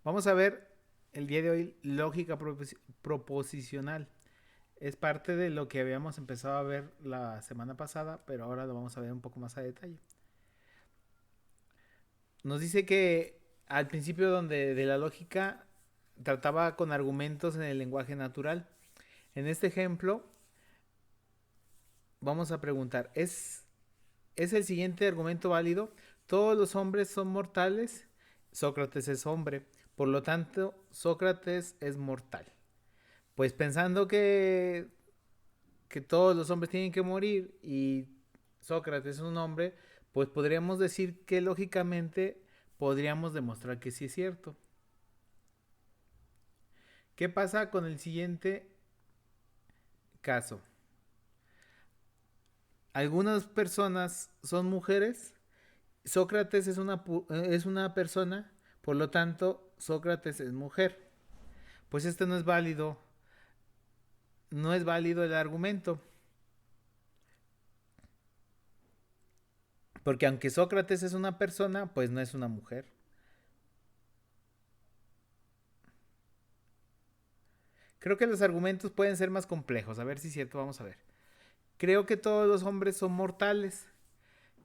Vamos a ver el día de hoy lógica proposicional. Es parte de lo que habíamos empezado a ver la semana pasada, pero ahora lo vamos a ver un poco más a detalle. Nos dice que al principio donde de la lógica trataba con argumentos en el lenguaje natural. En este ejemplo vamos a preguntar, ¿es el siguiente argumento válido? Todos los hombres son mortales, Sócrates es hombre, por lo tanto Sócrates es mortal. Pues pensando que todos los hombres tienen que morir y Sócrates es un hombre, pues podríamos decir que lógicamente podríamos demostrar que sí es cierto. ¿Qué pasa con el siguiente caso? Algunas personas son mujeres, Sócrates es una persona, por lo tanto Sócrates es mujer. Pues este no es válido, no es válido el argumento. Porque aunque Sócrates es una persona, pues no es una mujer. Creo que los argumentos pueden ser más complejos. A ver si es cierto, vamos a ver. Creo que todos los hombres son mortales.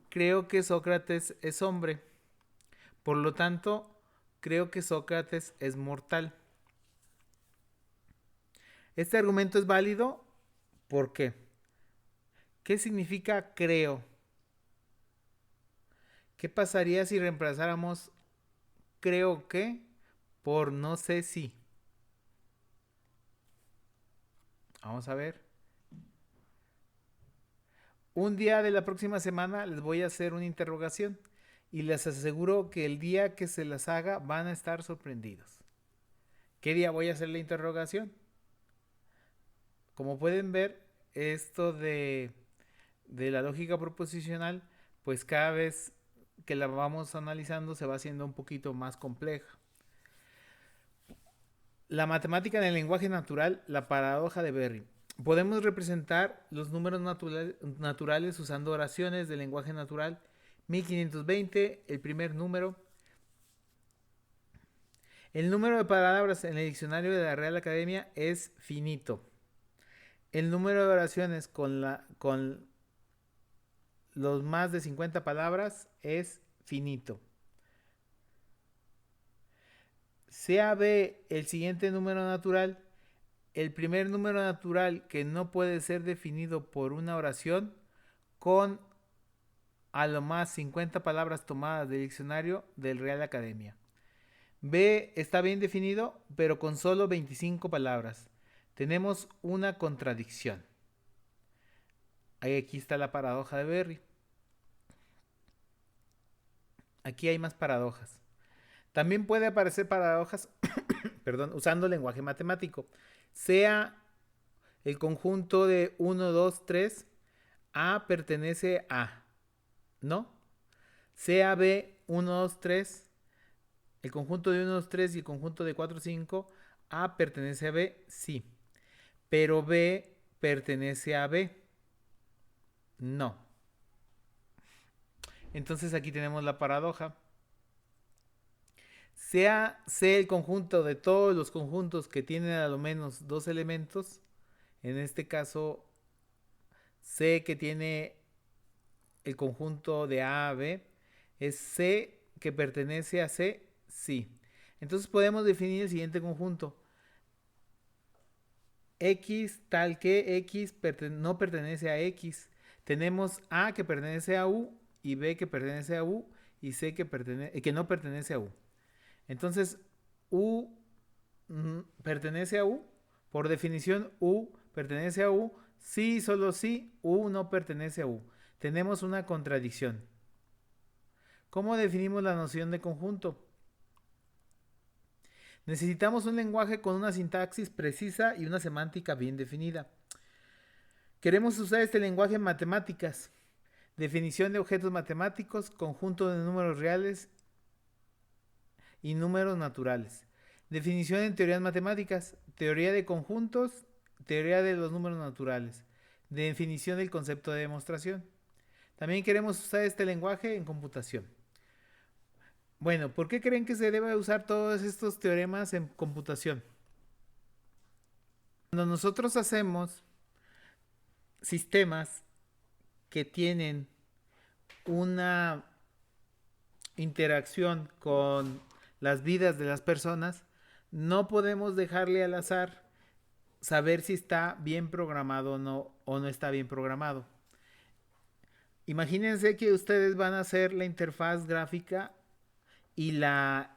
Creo que Sócrates es hombre. Por lo tanto, creo que Sócrates es mortal. Este argumento es válido. ¿Por qué? ¿Qué significa creo? ¿Qué pasaría si reemplazáramos creo que por no sé si? Vamos a ver. Un día de la próxima semana les voy a hacer una interrogación y les aseguro que el día que se las haga van a estar sorprendidos. ¿Qué día voy a hacer la interrogación? Como pueden ver, esto de la lógica proposicional, pues cada vez que la vamos analizando se va haciendo un poquito más compleja. La matemática en el lenguaje natural, la paradoja de Berry. Podemos representar los números naturales usando oraciones del lenguaje natural. 1520, el primer número. El número de palabras en el diccionario de la Real Academia es finito. El número de oraciones con los más de 50 palabras es finito. Sea B el siguiente número natural, el primer número natural que no puede ser definido por una oración con a lo más 50 palabras tomadas del diccionario del Real Academia. B está bien definido, pero con solo 25 palabras. Tenemos una contradicción. Aquí está la paradoja de Berry. Aquí hay más paradojas. También puede aparecer paradojas, perdón, usando lenguaje matemático. Sea el conjunto de uno, 2, 3, A pertenece a, ¿no? Sea B 1, 2, 3, el conjunto de uno, 2, 3 y el conjunto de 4, 5, A pertenece a B, sí. Pero B pertenece a B, no. Entonces aquí tenemos la paradoja. Sea C el conjunto de todos los conjuntos que tienen a lo menos dos elementos, en este caso C que tiene el conjunto de A a B, es C que pertenece a C, sí. Entonces podemos definir el siguiente conjunto. X tal que X no pertenece a X. Tenemos A que pertenece a U y B que pertenece a U y C que no pertenece a U. Entonces, U pertenece a U. Por definición, U pertenece a U. Sí, solo sí, U no pertenece a U. Tenemos una contradicción. ¿Cómo definimos la noción de conjunto? Necesitamos un lenguaje con una sintaxis precisa y una semántica bien definida. Queremos usar este lenguaje en matemáticas. Definición de objetos matemáticos, conjunto de números reales y números naturales. Definición en teorías matemáticas, teoría de conjuntos, teoría de los números naturales. Definición del concepto de demostración. También queremos usar este lenguaje en computación. Bueno, ¿por qué creen que se debe usar todos estos teoremas en computación? Cuando nosotros hacemos sistemas que tienen una interacción con las vidas de las personas, no podemos dejarle al azar saber si está bien programado o no está bien programado. Imagínense que ustedes van a hacer la interfaz gráfica y la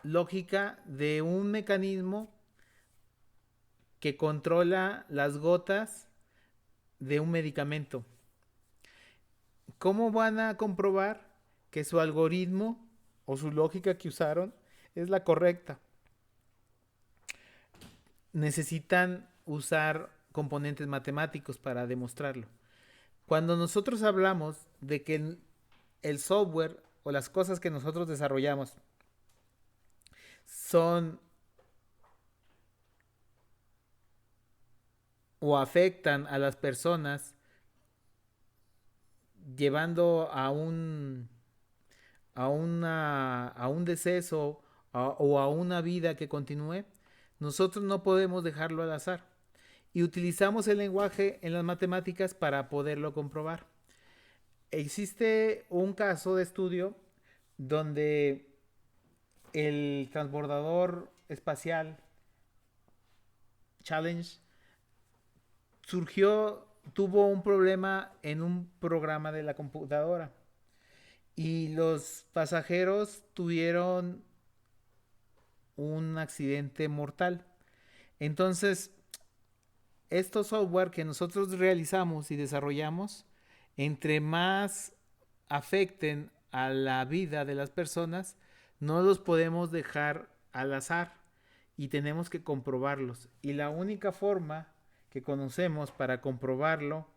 lógica de un mecanismo que controla las gotas de un medicamento. ¿Cómo van a comprobar que su algoritmo o su lógica que usaron es la correcta? Necesitan usar componentes matemáticos para demostrarlo. Cuando nosotros hablamos de que el software o las cosas que nosotros desarrollamos son o afectan a las personas llevando a un deceso o a una vida que continúe, nosotros no podemos dejarlo al azar. Y utilizamos el lenguaje en las matemáticas para poderlo comprobar. Existe un caso de estudio donde el transbordador espacial Challenge tuvo un problema en un programa de la computadora y los pasajeros tuvieron un accidente mortal. Entonces, estos software que nosotros realizamos y desarrollamos, entre más afecten a la vida de las personas, no los podemos dejar al azar y tenemos que comprobarlos. Y la única forma que conocemos para comprobarlo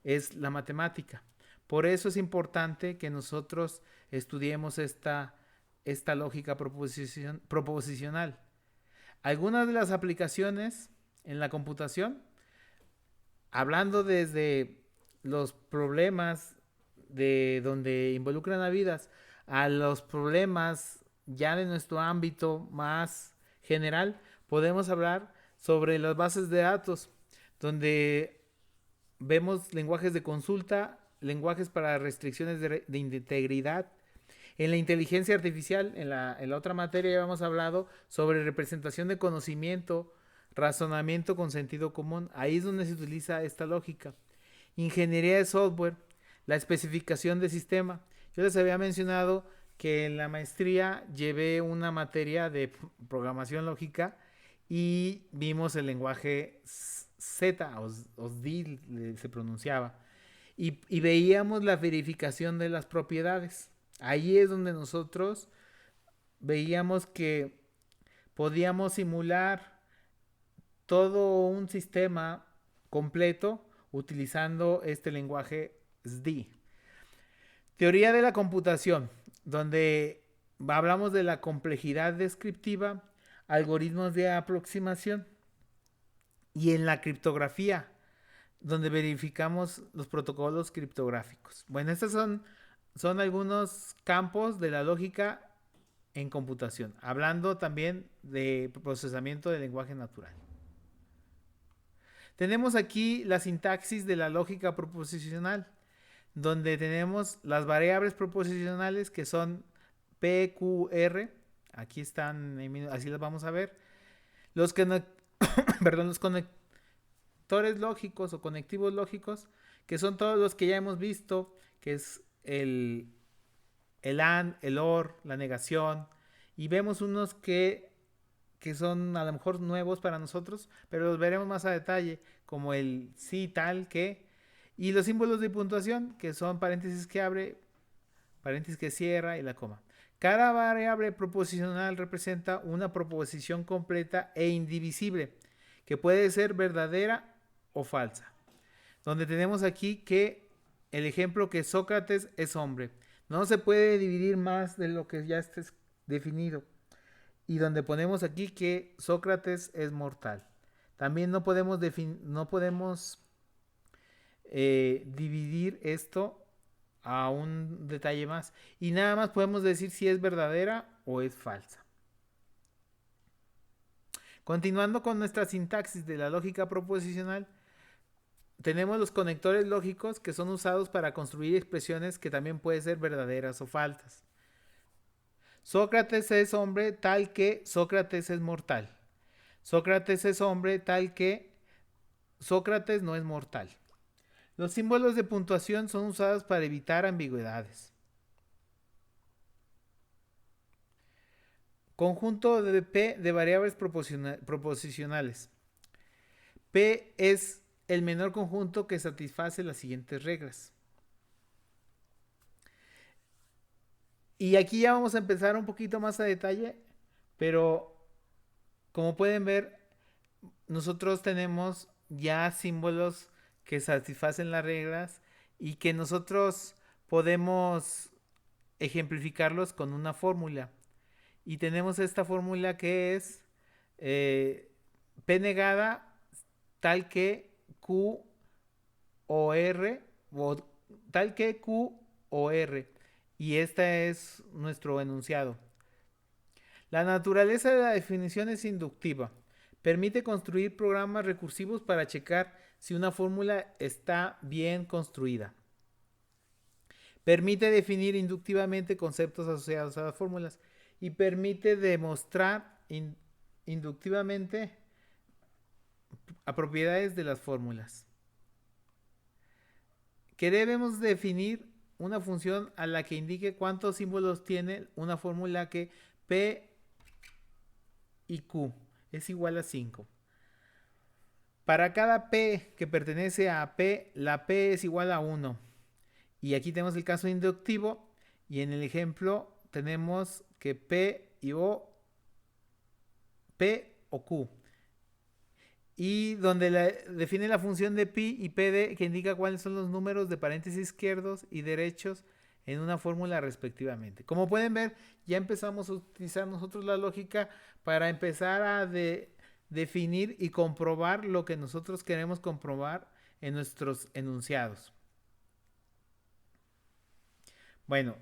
es la matemática. Por eso es importante que nosotros estudiemos esta lógica proposicional. Algunas de las aplicaciones en la computación, hablando desde los problemas de donde involucran a vidas a los problemas ya de nuestro ámbito más general, podemos hablar sobre las bases de datos, donde vemos lenguajes de consulta, lenguajes para restricciones de integridad. En la inteligencia artificial, en la otra materia ya hemos hablado sobre representación de conocimiento, razonamiento con sentido común. Ahí es donde se utiliza esta lógica. Ingeniería de software, la especificación de sistema. Yo les había mencionado que en la maestría llevé una materia de programación lógica y vimos el lenguaje Z o D se pronunciaba y veíamos la verificación de las propiedades. Ahí es donde nosotros veíamos que podíamos simular todo un sistema completo utilizando este lenguaje SD. Teoría de la computación, donde hablamos de la complejidad descriptiva, algoritmos de aproximación, y en la criptografía, donde verificamos los protocolos criptográficos. Bueno, estos son algunos campos de la lógica en computación, hablando también de procesamiento de lenguaje natural. Tenemos aquí la sintaxis de la lógica proposicional, donde tenemos las variables proposicionales que son P, Q, R. Aquí están, así las vamos a ver. Los conectores lógicos o conectivos lógicos, que son todos los que ya hemos visto, que es el AND, el OR, la negación. Y vemos unos que son a lo mejor nuevos para nosotros, pero los veremos más a detalle, como el sí, tal, que, y los símbolos de puntuación, que son paréntesis que abre, paréntesis que cierra y la coma. Cada variable proposicional representa una proposición completa e indivisible, que puede ser verdadera o falsa. Donde tenemos aquí que el ejemplo que Sócrates es hombre. No se puede dividir más de lo que ya esté definido. Y donde ponemos aquí que Sócrates es mortal. También no podemos dividir esto a un detalle más. Y nada más podemos decir si es verdadera o es falsa. Continuando con nuestra sintaxis de la lógica proposicional, tenemos los conectores lógicos que son usados para construir expresiones que también pueden ser verdaderas o falsas. Sócrates es hombre tal que Sócrates es mortal. Sócrates es hombre tal que Sócrates no es mortal. Los símbolos de puntuación son usados para evitar ambigüedades. Conjunto de P de variables proposicionales. P es el menor conjunto que satisface las siguientes reglas. Y aquí ya vamos a empezar un poquito más a detalle, pero como pueden ver, nosotros tenemos ya símbolos que satisfacen las reglas y que nosotros podemos ejemplificarlos con una fórmula. Y tenemos esta fórmula que es P negada tal que Q o R, o tal que Q o R. Y este es nuestro enunciado. La naturaleza de la definición es inductiva. Permite construir programas recursivos para checar si una fórmula está bien construida. Permite definir inductivamente conceptos asociados a las fórmulas y permite demostrar inductivamente a propiedades de las fórmulas. Que debemos definir una función a la que indique cuántos símbolos tiene una fórmula que P y Q es igual a 5. Para cada P que pertenece a P, la P es igual a 1. Y aquí tenemos el caso inductivo y en el ejemplo tenemos que P y O, P o Q. Y donde define la función de pi y pd que indica cuáles son los números de paréntesis izquierdos y derechos en una fórmula respectivamente. Como pueden ver, ya empezamos a utilizar nosotros la lógica para empezar a definir y comprobar lo que nosotros queremos comprobar en nuestros enunciados. Bueno,